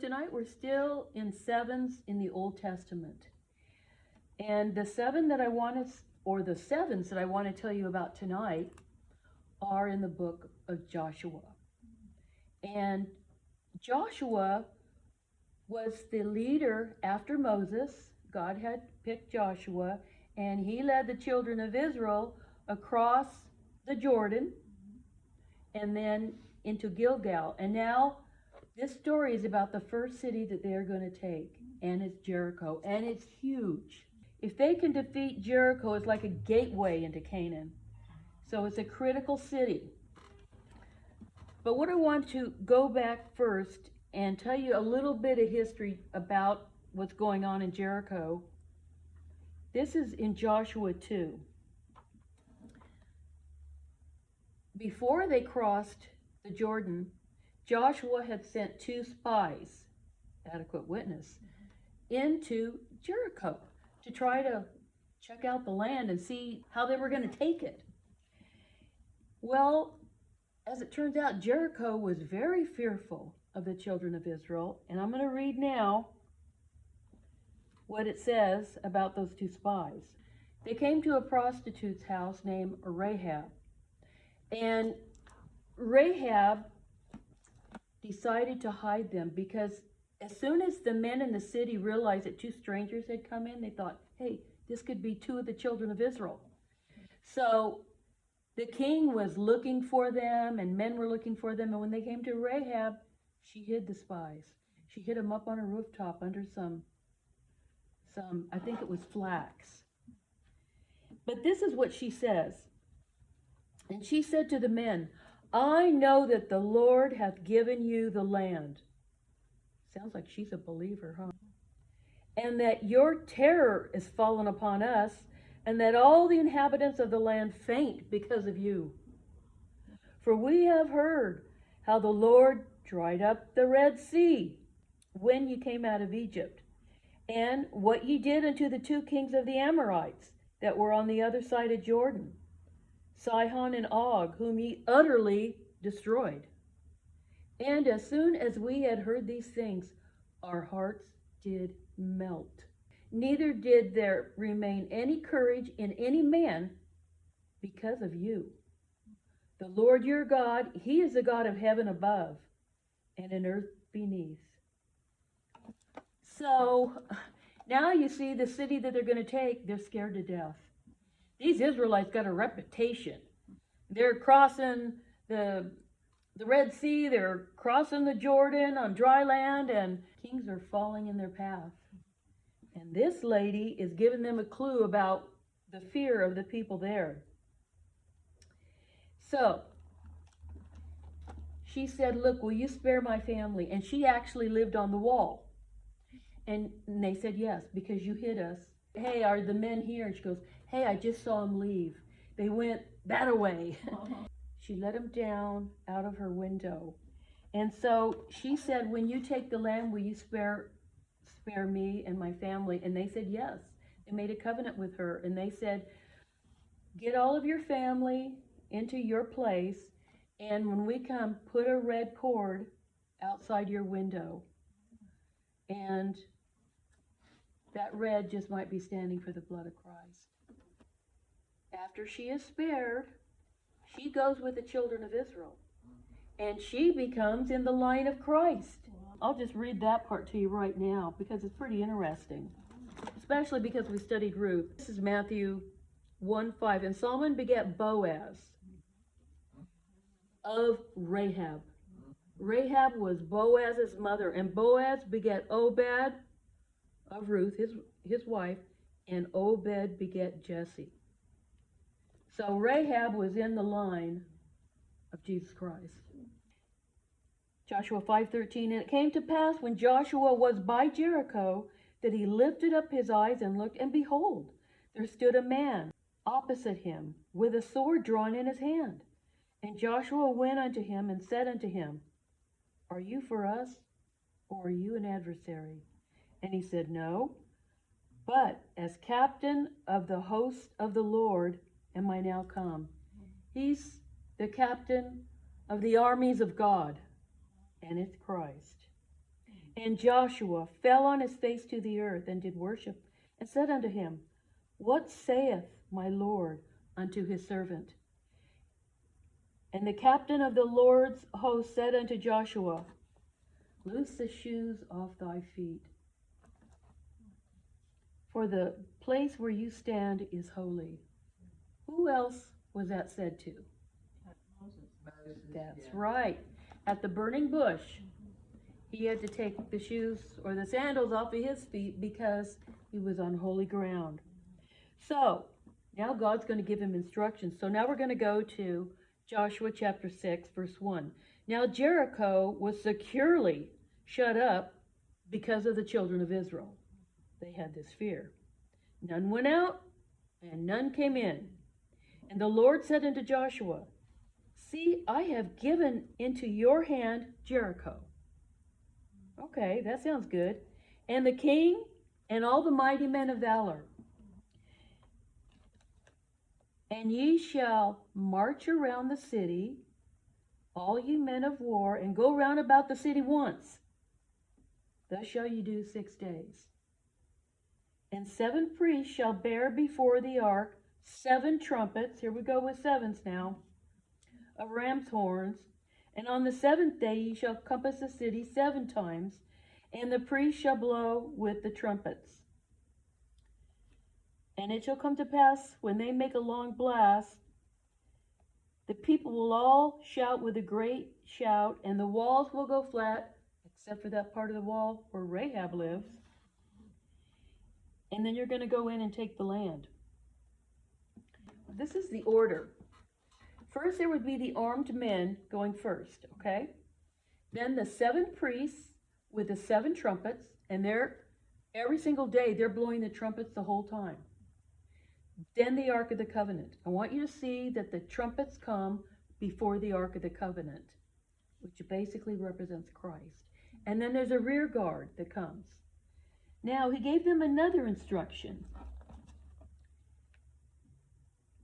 tonight we're still in sevens in the Old Testament. And the sevens that I want to tell you about tonight are in the book of Joshua. And Joshua was the leader after Moses. God had picked Joshua, and he led the children of Israel across the Jordan and then into Gilgal. And now this story is about the first city that they're going to take, and it's Jericho, and it's huge. If they can defeat Jericho, it's like a gateway into Canaan. So it's a critical city. But what I want to go back first and tell you a little bit of history about what's going on in Jericho. This is in Joshua 2. Before they crossed the Jordan, Joshua had sent 2 spies, adequate witness, into Jericho to try to check out the land and see how they were going to take it. Well, as it turns out, Jericho was very fearful of the children of Israel. And I'm going to read now what it says about those 2 spies. They came to a prostitute's house named Rahab. And Rahab decided to hide them because as soon as the men in the city realized that 2 strangers had come in, they thought, hey, this could be 2 of the children of Israel. So the king was looking for them, and men were looking for them. And when they came to Rahab, she hid the spies. She hid them up on a rooftop under some, I think it was flax. But this is what she says. And she said to the men, I know that the Lord hath given you the land. Sounds like she's a believer, huh? And that your terror is fallen upon us, and that all the inhabitants of the land faint because of you. For we have heard how the Lord dried up the Red Sea when ye came out of Egypt, and what ye did unto the 2 kings of the Amorites that were on the other side of Jordan, Sihon and Og, whom ye utterly destroyed. And as soon as we had heard these things, our hearts did melt. Neither did there remain any courage in any man because of you. The Lord your God, he is the God of heaven above and in earth beneath. So now you see the city that they're going to take, they're scared to death. These Israelites got a reputation. They're crossing the Red Sea, they're crossing the Jordan on dry land, and kings are falling in their path. And this lady is giving them a clue about the fear of the people there. So she said, look, will you spare my family? And she actually lived on the wall. And they said, yes, because you hid us. Hey, are the men here? And she goes, hey, I just saw them leave. They went that way. She let them down out of her window. And so she said, when you take the land, will you spare me and my family? And they said, yes. They made a covenant with her. And they said, get all of your family into your place. And when we come, put a red cord outside your window. And that red just might be standing for the blood of Christ. After she is spared, she goes with the children of Israel. And she becomes in the line of Christ. I'll just read that part to you right now because it's pretty interesting. Especially because we studied Ruth. This is Matthew 1:5. And Solomon begat Boaz of Rahab. Rahab was Boaz's mother. And Boaz begat Obed of Ruth, his wife. And Obed begat Jesse. So Rahab was in the line of Jesus Christ. Joshua 5:13, and it came to pass when Joshua was by Jericho that he lifted up his eyes and looked, and behold, there stood a man opposite him with a sword drawn in his hand. And Joshua went unto him and said unto him, are you for us, or are you an adversary? And he said, no, but as captain of the host of the Lord am I now come. He's the captain of the armies of God. And it's Christ. And Joshua fell on his face to the earth and did worship, and said unto him, What saith my Lord unto his servant? And the captain of the Lord's host said unto Joshua, Loose the shoes off thy feet, for the place where you stand is holy. Who else was that said to? Moses. That's right. At the burning bush, he had to take the shoes or the sandals off of his feet because he was on holy ground. So, now God's going to give him instructions. So now we're going to go to Joshua chapter 6, verse 1. Now Jericho was securely shut up because of the children of Israel. They had this fear. None went out, and none came in. And the Lord said unto Joshua, See, I have given into your hand Jericho. Okay, that sounds good. And the king and all the mighty men of valor. And ye shall march around the city, all ye men of war, and go round about the city once. Thus shall ye do 6 days. And 7 priests shall bear before the ark 7 trumpets, here we go with sevens now, of ram's horns. And on the 7th day ye shall compass the city 7 times, and the priests shall blow with the trumpets. And it shall come to pass, when they make a long blast, the people will all shout with a great shout, and the walls will go flat, except for that part of the wall where Rahab lives. And then you're going to go in and take the land. This is the order. First, there would be the armed men going first, okay? Then the 7 priests with the 7 trumpets, and every single day they're blowing the trumpets the whole time. Then the Ark of the Covenant. I want you to see that the trumpets come before the Ark of the Covenant, which basically represents Christ. And then there's a rear guard that comes. Now, he gave them another instruction.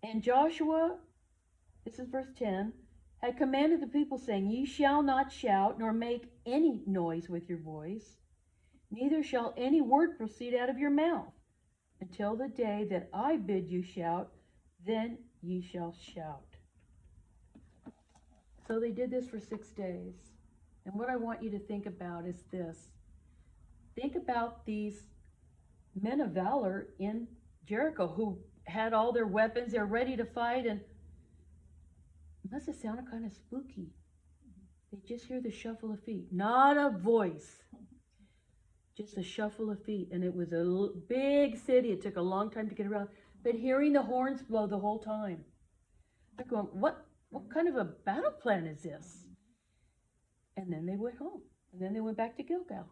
And Joshua, this is verse 10, had commanded the people, saying, Ye shall not shout, nor make any noise with your voice, neither shall any word proceed out of your mouth, until the day that I bid you shout, then ye shall shout. So they did this for 6 days. And what I want you to think about is this. Think about these men of valor in Jericho who had all their weapons, they're ready to fight, and it must have sounded kind of spooky. They just hear the shuffle of feet, not a voice, just a shuffle of feet. And it was a big city. It took a long time to get around, but hearing the horns blow the whole time. They're going, what kind of a battle plan is this? And then they went home, and then they went back to Gilgal.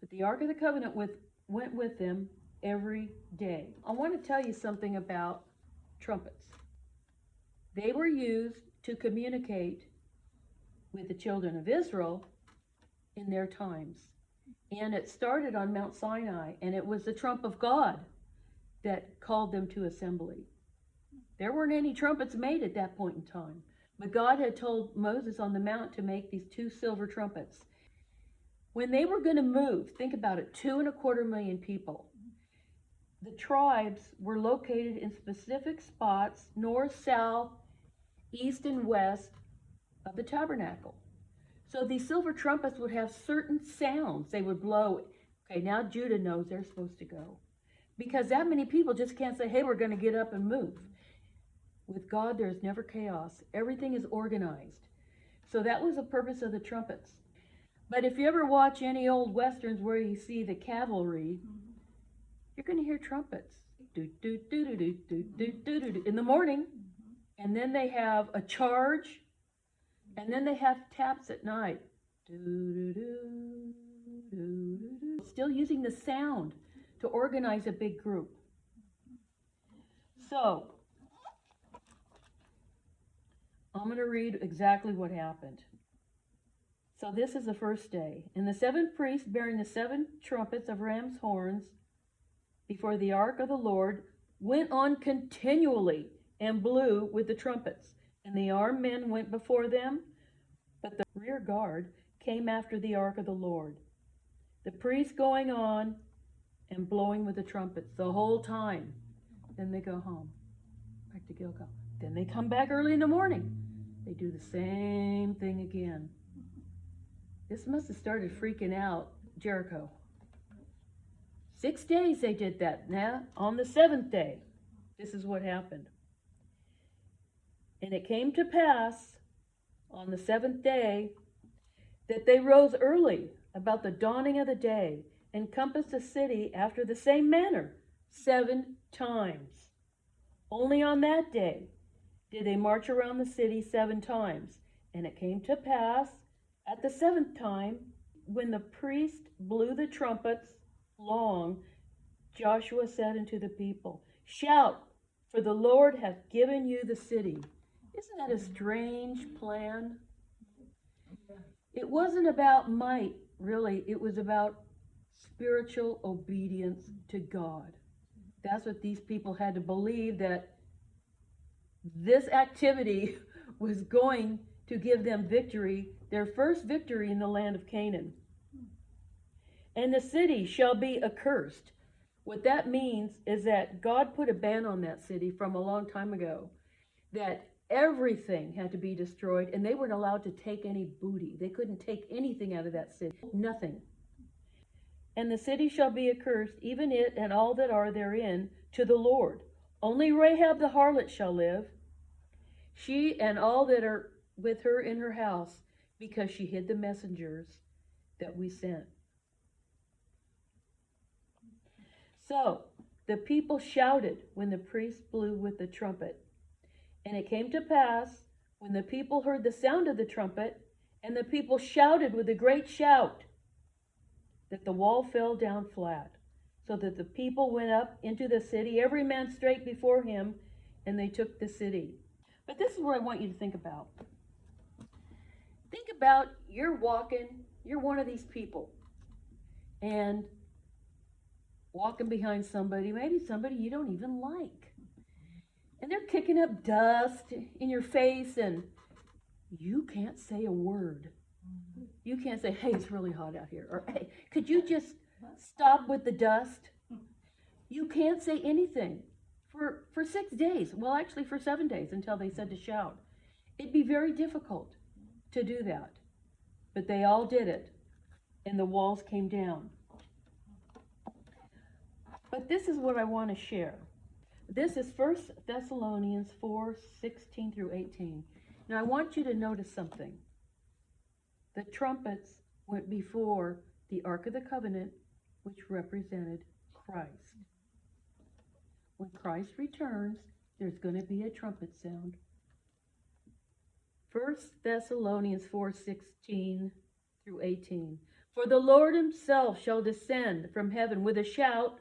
But the Ark of the Covenant went with them every day. I want to tell you something about trumpets. They were used to communicate with the children of Israel in their times. And it started on Mount Sinai, and it was the trump of God that called them to assembly. There weren't any trumpets made at that point in time, but God had told Moses on the mount to make these 2 silver trumpets. When they were going to move, think about it, 2.25 million people. The tribes were located in specific spots, north, south, east, and west of the tabernacle. So these silver trumpets would have certain sounds they would blow. Okay, now Judah knows they're supposed to go. Because that many people just can't say, hey, we're going to get up and move. With God, there's never chaos. Everything is organized. So that was the purpose of the trumpets. But if you ever watch any old westerns where you see the cavalry, you're going to hear trumpets in the morning, and then they have a charge, and then they have taps at night. Still using the sound to organize a big group. So, I'm going to read exactly what happened. So this is the first day. And the 7 priests bearing the 7 trumpets of ram's horns before the ark of the Lord went on continually and blew with the trumpets. And the armed men went before them, but the rear guard came after the ark of the Lord. The priests going on and blowing with the trumpets the whole time. Then they go home, back to Gilgal. Then they come back early in the morning. They do the same thing again. This must have started freaking out Jericho. 6 days they did that. Now, on the 7th day, this is what happened. And it came to pass on the 7th day that they rose early about the dawning of the day and compassed the city after the same manner 7 times. Only on that day did they march around the city 7 times. And it came to pass at the 7th time, when the priest blew the trumpets long, Joshua said unto the people, "Shout, for the Lord hath given you the city." Isn't that a strange plan? It wasn't about might, really. It was about spiritual obedience to God. That's what these people had to believe, that this activity was going to give them victory, their first victory in the land of Canaan. And the city shall be accursed. What that means is that God put a ban on that city from a long time ago, that everything had to be destroyed, and they weren't allowed to take any booty. They couldn't take anything out of that city. Nothing. And the city shall be accursed, even it and all that are therein, to the Lord. Only Rahab the harlot shall live, she and all that are with her in her house, because she hid the messengers that we sent. So the people shouted when the priest blew with the trumpet. And it came to pass, when the people heard the sound of the trumpet, and the people shouted with a great shout, that the wall fell down flat, so that the people went up into the city, every man straight before him, and they took the city. But this is what I want you to think about. Think about, you're walking, you're one of these people, and walking behind somebody, maybe somebody you don't even like. And they're kicking up dust in your face, and you can't say a word. You can't say, "Hey, it's really hot out here," or "Hey, could you just stop with the dust?" You can't say anything for 6 days. Well, actually for 7 days, until they said to shout. It'd be very difficult to do that. But they all did it, and the walls came down. But this is what I want to share. This is 1 Thessalonians 4:16 through 18. Now I want you to notice something. The trumpets went before the Ark of the Covenant, which represented Christ. When Christ returns, there's going to be a trumpet sound. 1 Thessalonians 4:16 through 18. For the Lord himself shall descend from heaven with a shout,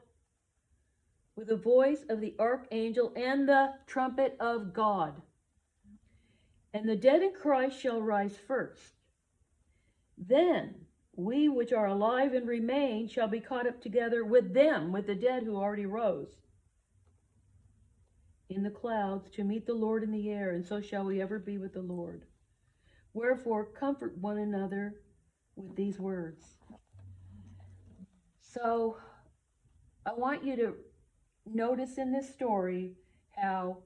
with the voice of the archangel and the trumpet of God. And the dead in Christ shall rise first. Then we which are alive and remain shall be caught up together with them, with the dead who already rose, in the clouds to meet the Lord in the air, and so shall we ever be with the Lord. Wherefore comfort one another with these words. So I want you to notice in this story how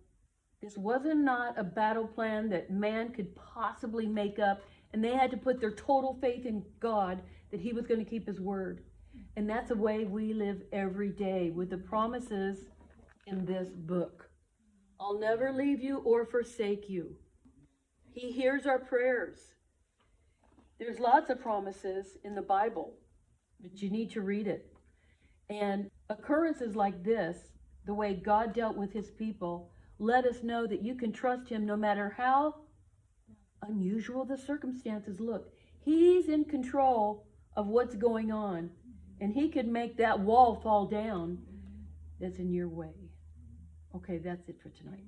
this wasn't not a battle plan that man could possibly make up, and they had to put their total faith in God that he was going to keep his word. And that's the way we live every day with the promises in this book. I'll never leave you or forsake you. He hears our prayers. There's lots of promises in the Bible, but you need to read it. And occurrences like this, the way God dealt with his people, let us know that you can trust him no matter how unusual the circumstances look. He's in control of what's going on, and he could make that wall fall down that's in your way. Okay, that's it for tonight.